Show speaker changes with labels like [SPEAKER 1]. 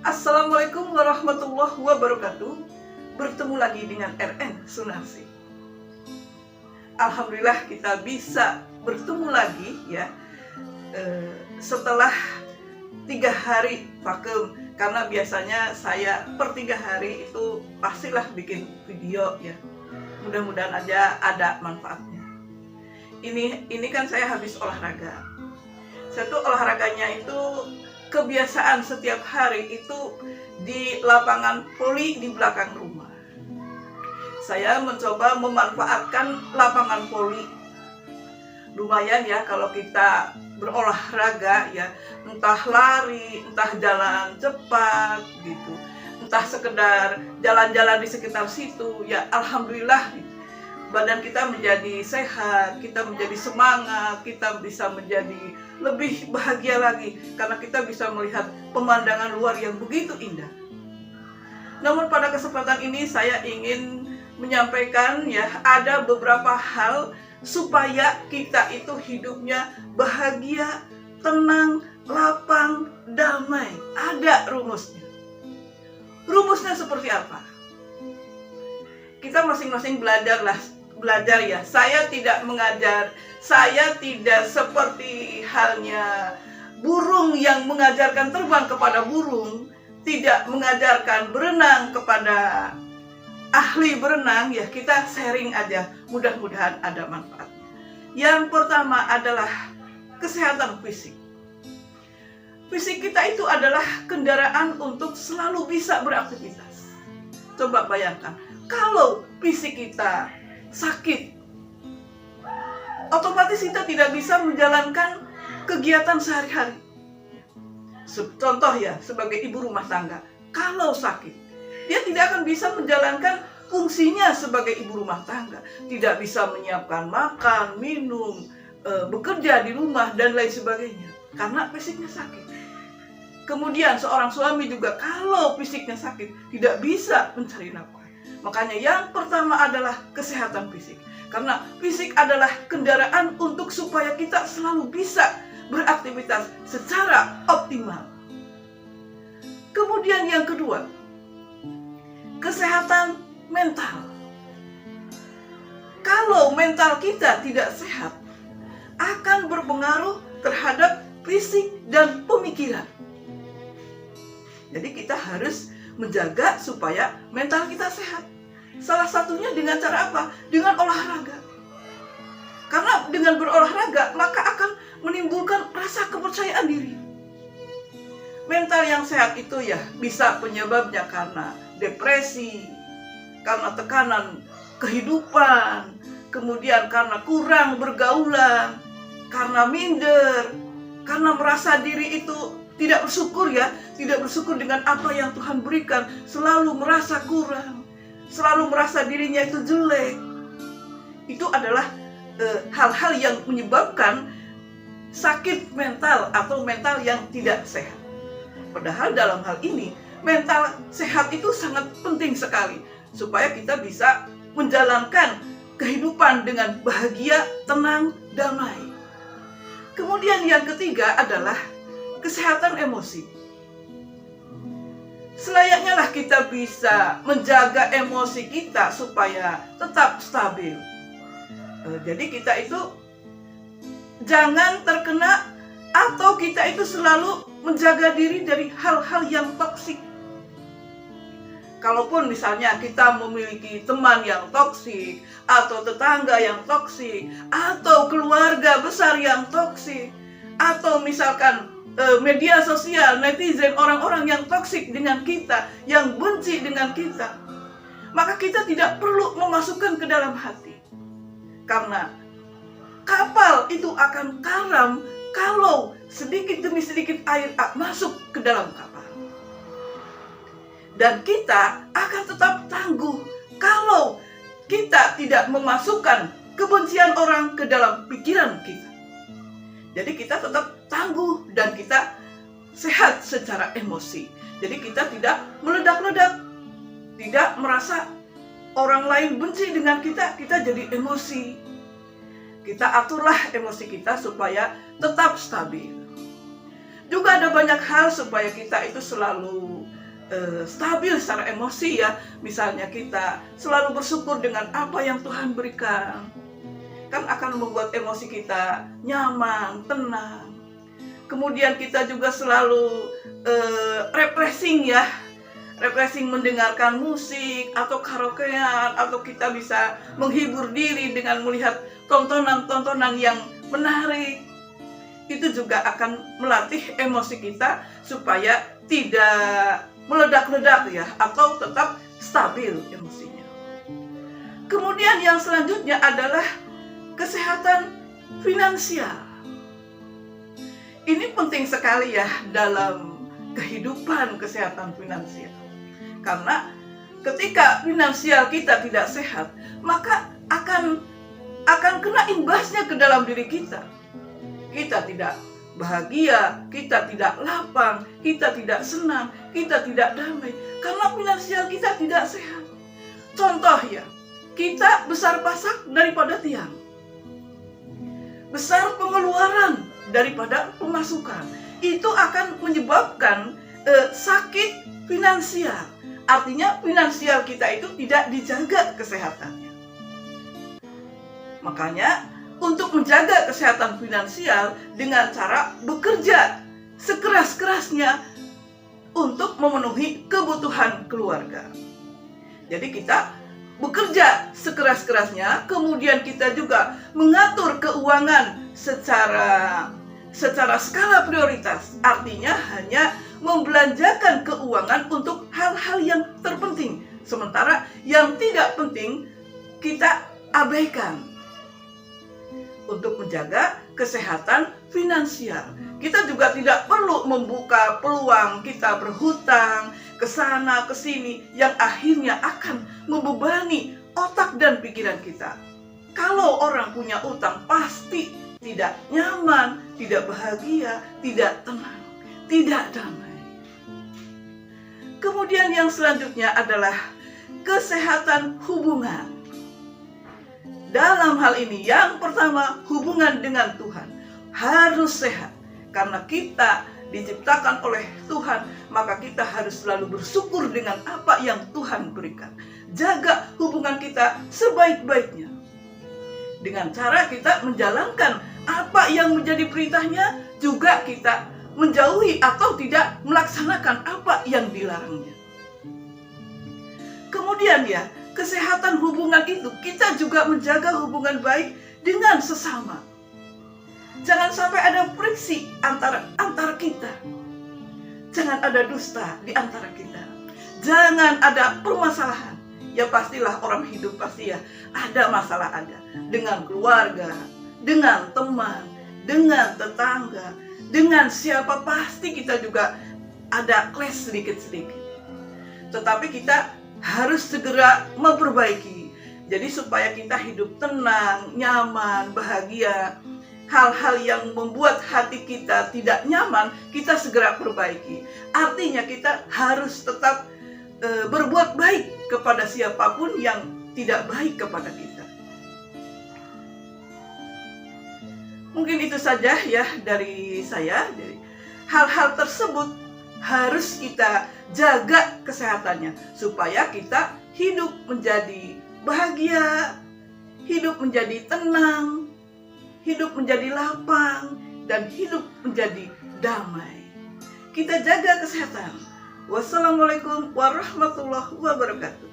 [SPEAKER 1] Assalamualaikum warahmatullahi wabarakatuh. Bertemu lagi dengan RN Sunarsi. Alhamdulillah kita bisa bertemu lagi ya setelah 3 hari vakum. Karena biasanya saya per 3 hari itu pastilah bikin video ya. Mudah-mudahan aja ada manfaatnya. Ini kan saya habis olahraga. Saya tuh olahraganya itu kebiasaan setiap hari itu di lapangan voli di belakang rumah. Saya mencoba memanfaatkan lapangan voli. Lumayan ya kalau kita berolahraga ya, entah lari, entah jalan cepat gitu, entah sekedar jalan-jalan di sekitar situ ya, alhamdulillah badan kita menjadi sehat, kita menjadi semangat, kita bisa menjadi lebih bahagia lagi karena kita bisa melihat pemandangan luar yang begitu indah. Namun pada kesempatan ini saya ingin menyampaikan ya, ada beberapa hal supaya kita itu hidupnya bahagia, tenang, lapang, damai. Ada rumusnya. Rumusnya seperti apa? Kita masing-masing belajar ya. Saya tidak mengajar, saya tidak seperti halnya burung yang mengajarkan terbang kepada burung, tidak mengajarkan berenang kepada ahli berenang ya. Kita sharing aja, mudah-mudahan ada manfaatnya. Yang pertama adalah kesehatan fisik. Fisik kita itu adalah kendaraan untuk selalu bisa beraktivitas. Coba bayangkan, kalau fisik kita sakit, otomatis kita tidak bisa menjalankan kegiatan sehari-hari. Contoh ya, sebagai ibu rumah tangga, kalau sakit, dia tidak akan bisa menjalankan fungsinya sebagai ibu rumah tangga. Tidak bisa menyiapkan makan, minum, bekerja di rumah, dan lain sebagainya. Karena fisiknya sakit. Kemudian seorang suami juga kalau fisiknya sakit, tidak bisa mencari nafkah. Makanya yang pertama adalah kesehatan fisik. Karena fisik adalah kendaraan untuk supaya kita selalu bisa beraktivitas secara optimal. Kemudian yang kedua, kesehatan mental. Kalau mental kita tidak sehat, akan berpengaruh terhadap fisik dan pemikiran. Jadi kita harus menjaga supaya mental kita sehat. Salah satunya dengan cara apa? Dengan olahraga. Karena dengan berolahraga maka akan menimbulkan rasa kepercayaan diri. Mental yang sehat itu ya bisa penyebabnya karena depresi, karena tekanan kehidupan, kemudian karena kurang bergaulan, karena minder, karena merasa diri itu tidak bersyukur ya, tidak bersyukur dengan apa yang Tuhan berikan, selalu merasa kurang, selalu merasa dirinya itu jelek. Itu adalah hal-hal yang menyebabkan sakit mental atau mental yang tidak sehat. Padahal dalam hal ini, mental sehat itu sangat penting sekali supaya kita bisa menjalankan kehidupan dengan bahagia, tenang, damai. Kemudian yang ketiga adalah kesehatan emosi. Selayaknya lah kita bisa menjaga emosi kita supaya tetap stabil. Jadi kita itu jangan terkena atau kita itu selalu menjaga diri dari hal-hal yang toksik. Kalaupun misalnya kita memiliki teman yang toksik, atau tetangga yang toksik, atau keluarga besar yang toksik, atau misalkan media sosial, netizen, orang-orang yang toksik dengan kita, yang benci dengan kita, maka kita tidak perlu memasukkan ke dalam hati. Karena kapal itu akan karam kalau sedikit demi sedikit air masuk ke dalam kapal. Dan kita akan tetap tangguh kalau kita tidak memasukkan kebencian orang ke dalam pikiran kita. Jadi kita tetap tangguh dan kita sehat secara emosi. Jadi kita tidak meledak-ledak, tidak merasa orang lain benci dengan kita, kita jadi emosi. Kita aturlah emosi kita supaya tetap stabil. Juga ada banyak hal supaya kita itu selalu stabil secara emosi ya. Misalnya kita selalu bersyukur dengan apa yang Tuhan berikan. Kan akan membuat emosi kita nyaman, tenang. Kemudian kita juga selalu refreshing ya. Refreshing mendengarkan musik atau karaokean, atau kita bisa menghibur diri dengan melihat tontonan-tontonan yang menarik. Itu juga akan melatih emosi kita supaya tidak meledak-ledak ya, atau tetap stabil emosinya. Kemudian yang selanjutnya adalah kesehatan finansial. Ini penting sekali ya dalam kehidupan kesehatan finansial. Karena ketika finansial kita tidak sehat, maka akan kena imbasnya ke dalam diri kita. Kita tidak bahagia, kita tidak lapang, kita tidak senang, kita tidak damai karena finansial kita tidak sehat. Contoh ya, kita besar pasak daripada tiang, besar pengeluaran daripada pemasukan. Itu akan menyebabkan sakit finansial. Artinya finansial kita itu tidak dijaga kesehatannya. Makanya untuk menjaga kesehatan finansial dengan cara bekerja sekeras-kerasnya untuk memenuhi kebutuhan keluarga. Jadi kita bekerja sekeras-kerasnya, kemudian kita juga mengatur keuangan secara skala prioritas. Artinya hanya membelanjakan keuangan untuk hal-hal yang terpenting, sementara yang tidak penting kita abaikan. Untuk menjaga kesehatan finansial, kita juga tidak perlu membuka peluang kita berhutang ke sana ke sini yang akhirnya akan membebani otak dan pikiran kita. Kalau orang punya utang pasti tidak nyaman, tidak bahagia, tidak tenang, tidak damai. Kemudian yang selanjutnya adalah kesehatan hubungan. Dalam hal ini, yang pertama, hubungan dengan Tuhan harus sehat. Karena kita diciptakan oleh Tuhan, maka kita harus selalu bersyukur dengan apa yang Tuhan berikan. Jaga hubungan kita sebaik-baiknya. Dengan cara kita menjalankan apa yang menjadi perintahnya, juga kita menjauhi atau tidak melaksanakan apa yang dilarangnya. Kemudian ya, kesehatan hubungan itu kita juga menjaga hubungan baik dengan sesama. Jangan sampai ada friksi antara kita. Jangan ada dusta di antara kita. Jangan ada permasalahan. Ya pastilah orang hidup pasti ya ada masalah ada. Dengan keluarga, dengan teman, dengan tetangga, dengan siapa pasti kita juga ada clash sedikit-sedikit. Tetapi kita harus segera memperbaiki. Jadi supaya kita hidup tenang, nyaman, bahagia. Hal-hal yang membuat hati kita tidak nyaman, kita segera perbaiki. Artinya kita harus tetap berbuat baik kepada siapapun yang tidak baik kepada kita. Mungkin itu saja ya dari saya. Jadi, hal-hal tersebut harus kita jaga kesehatannya supaya kita hidup menjadi bahagia, hidup menjadi tenang, hidup menjadi lapang, dan hidup menjadi damai. Kita jaga kesehatan. Wassalamualaikum warahmatullahi wabarakatuh.